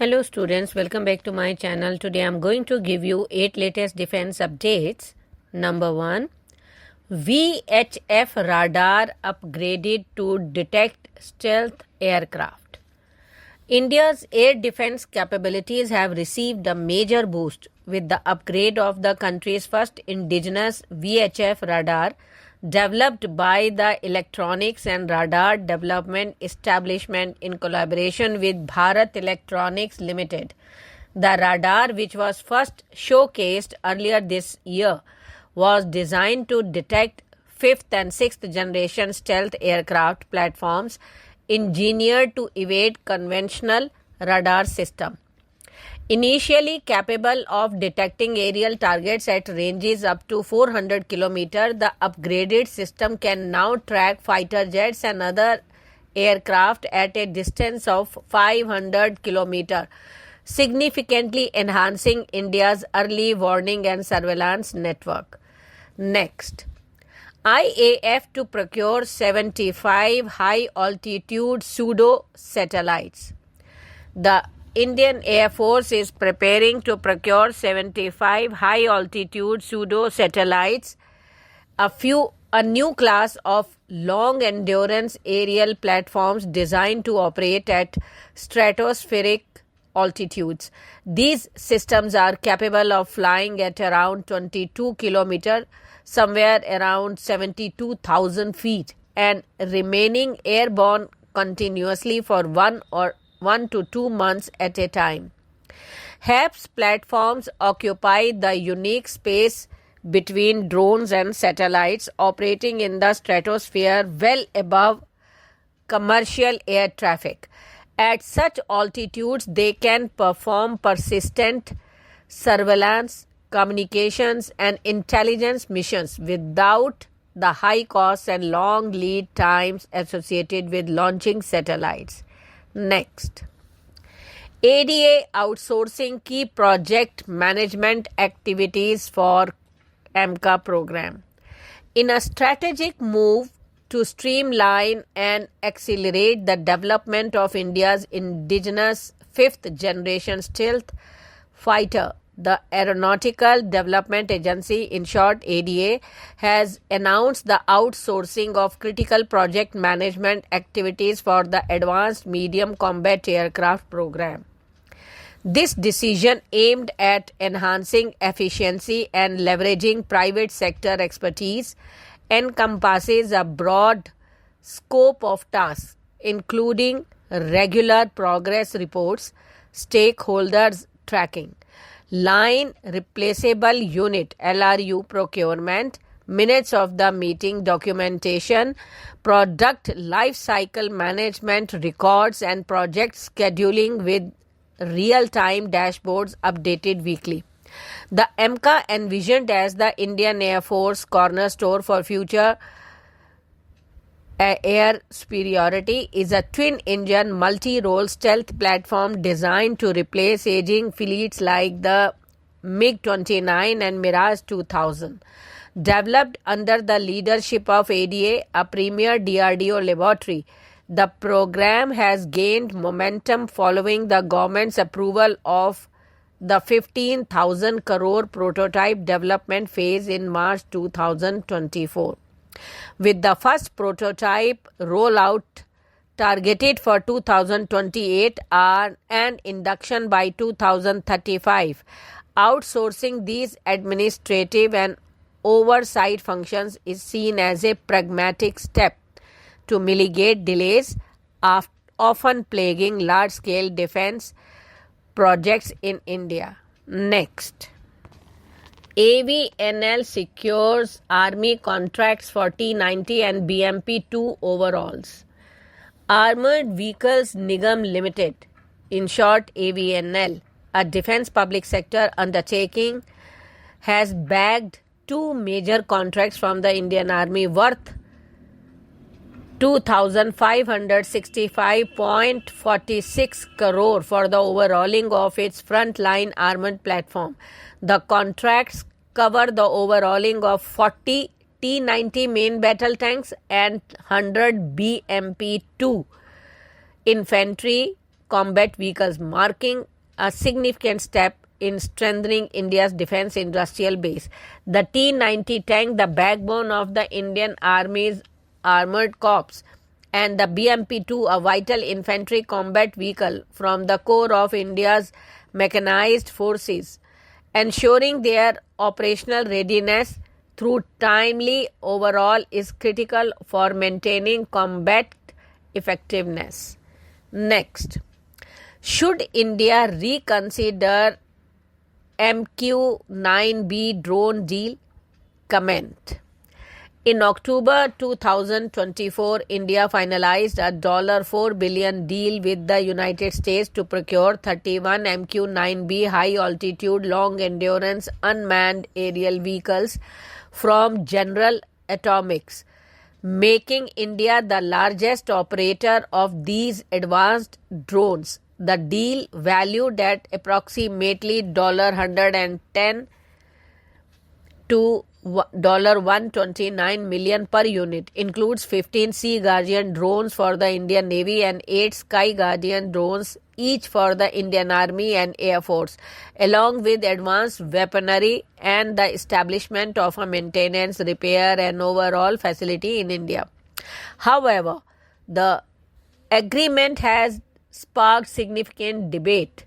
Hello students, welcome back to my channel. Today I am going to give you 8 latest defense updates. Number 1, VHF radar upgraded to detect stealth aircraft. India's air defense capabilities have received a major boost with the upgrade of the country's first indigenous VHF radar developed by the Electronics and Radar Development Establishment in collaboration with Bharat Electronics Limited. The radar, which was first showcased earlier this year, was designed to detect 5th and 6th generation stealth aircraft platforms engineered to evade conventional radar system. Initially capable of detecting aerial targets at ranges up to 400 km, the upgraded system can now track fighter jets and other aircraft at a distance of 500 km, significantly enhancing India's early warning and surveillance network. Next, IAF to procure 75 high-altitude pseudo-satellites. The Indian Air Force is preparing to procure 75 high-altitude pseudo-satellites, a new class of long-endurance aerial platforms designed to operate at stratospheric altitudes. These systems are capable of flying at around 22 km, somewhere around 72,000 feet, and remaining airborne continuously for 1 to 2 months at a time. HAPS platforms occupy the unique space between drones and satellites operating in the stratosphere well above commercial air traffic. At such altitudes, they can perform persistent surveillance, communications, and intelligence missions without the high costs and long lead times associated with launching satellites. Next, ADA outsourcing key project management activities for AMCA program. In a strategic move to streamline and accelerate the development of India's indigenous 5th generation stealth fighter, the Aeronautical Development Agency, in short ADA, has announced the outsourcing of critical project management activities for the Advanced Medium Combat Aircraft program. This decision, aimed at enhancing efficiency and leveraging private sector expertise, encompasses a broad scope of tasks, including regular progress reports, stakeholders tracking, line replaceable unit LRU procurement, minutes of the meeting documentation, product life cycle management records, and project scheduling with real-time dashboards updated weekly. The AMCA, envisioned as the Indian Air Force cornerstone for future air superiority, is a twin-engine, multi-role stealth platform designed to replace aging fleets like the MiG-29 and Mirage 2000. Developed under the leadership of ADA, a premier DRDO laboratory, the program has gained momentum following the government's approval of the 15,000 crore prototype development phase in March 2024. With the first prototype rollout targeted for 2028 and induction by 2035, outsourcing these administrative and oversight functions is seen as a pragmatic step to mitigate delays often plaguing large-scale defense projects in India. Next, AVNL secures Army contracts for T-90 and BMP-2 overhauls. Armored Vehicles Nigam Limited, in short AVNL, a defense public sector undertaking, has bagged 2 major contracts from the Indian Army worth 2,565.46 crore for the overhauling of its frontline armored platform. The contracts cover the overhauling of 40 T-90 main battle tanks and 100 BMP-2 infantry combat vehicles, marking a significant step in strengthening India's defense industrial base. The T-90 tank, the backbone of the Indian Army's armored corps, and the BMP-2, a vital infantry combat vehicle from the core of India's mechanized forces, ensuring their operational readiness through timely overhaul is critical for maintaining combat effectiveness. Next, should India reconsider MQ-9B drone deal? Comment. In October 2024, India finalized a $4 billion deal with the United States to procure 31 MQ-9B high-altitude, long-endurance unmanned aerial vehicles from General Atomics, making India the largest operator of these advanced drones. The deal, valued at approximately $110 to $129 million per unit, includes 15 Sea Guardian drones for the Indian Navy and 8 Sky Guardian drones, each for the Indian Army and Air Force, along with advanced weaponry and the establishment of a maintenance, repair and overall facility in India. However, the agreement has sparked significant debate,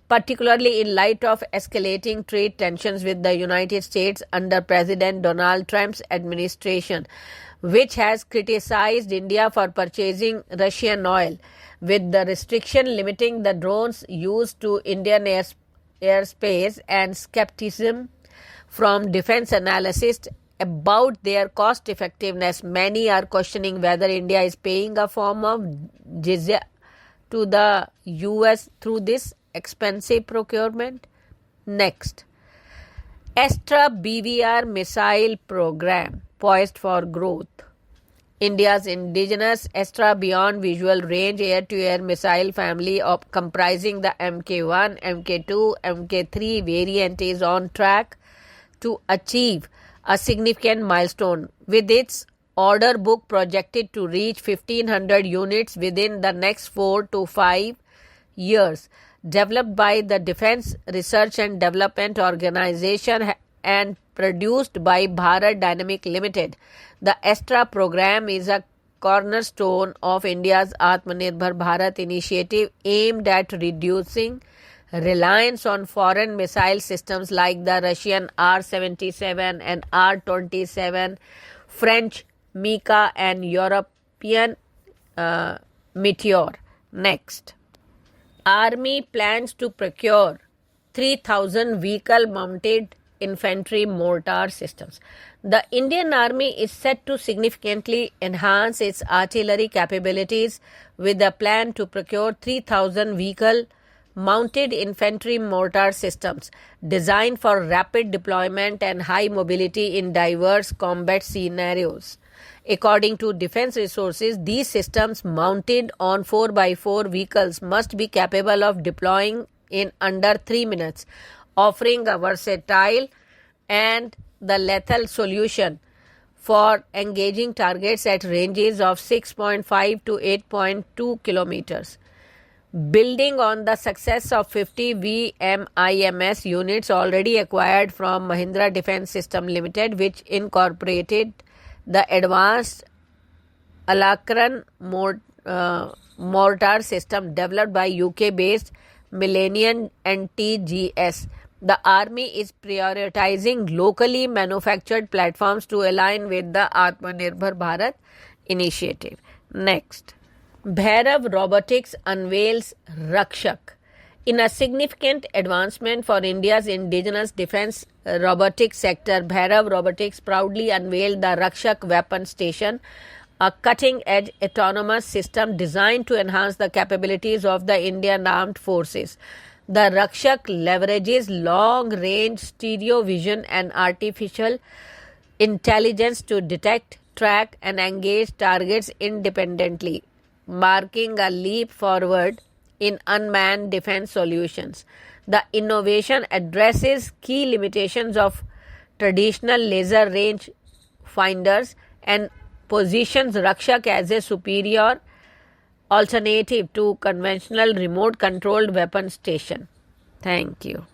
particularly in light of escalating trade tensions with the United States under President Donald Trump's administration, which has criticized India for purchasing Russian oil, with the restriction limiting the drones' use to Indian airspace and skepticism from defense analysts about their cost effectiveness. Many are questioning whether India is paying a form of jizya to the US through this expensive procurement. Next, Astra BVR missile program poised for growth. India's indigenous Astra Beyond Visual Range air-to-air missile family comprising the Mk1, Mk2, Mk3 variant is on track to achieve a significant milestone, with its order book projected to reach 1,500 units within the next 4 to 5 years. Developed by the Defense Research and Development Organization and produced by Bharat Dynamic Limited, the Astra program is a cornerstone of India's Atmanirbhar Bharat initiative aimed at reducing reliance on foreign missile systems like the Russian R-77 and R-27, French Mika and European Meteor. Next, Army plans to procure 3,000 vehicle-mounted infantry mortar systems. The Indian Army is set to significantly enhance its artillery capabilities with a plan to procure 3,000 vehicle-mounted infantry mortar systems designed for rapid deployment and high mobility in diverse combat scenarios. According to Defense Resources, these systems mounted on 4x4 vehicles must be capable of deploying in under 3 minutes, offering a versatile and the lethal solution for engaging targets at ranges of 6.5 to 8.2 kilometers. Building on the success of 50 VMIMS units already acquired from Mahindra Defence System Limited, which incorporated the advanced Alacran mortar system developed by UK-based Millennium NTGS, the Army is prioritizing locally manufactured platforms to align with the Atmanirbhar Bharat initiative. Next, Bhairav Robotics unveils Rakshak. In a significant advancement for India's indigenous defense robotics sector, Bhairav Robotics proudly unveiled the Rakshak Weapon Station, a cutting-edge autonomous system designed to enhance the capabilities of the Indian Armed Forces. The Rakshak leverages long-range stereo vision and artificial intelligence to detect, track, and engage targets independently, marking a leap forward in unmanned defense solutions. The innovation addresses key limitations of traditional laser range finders and positions Rakshak as a superior alternative to conventional remote controlled weapon station. Thank you.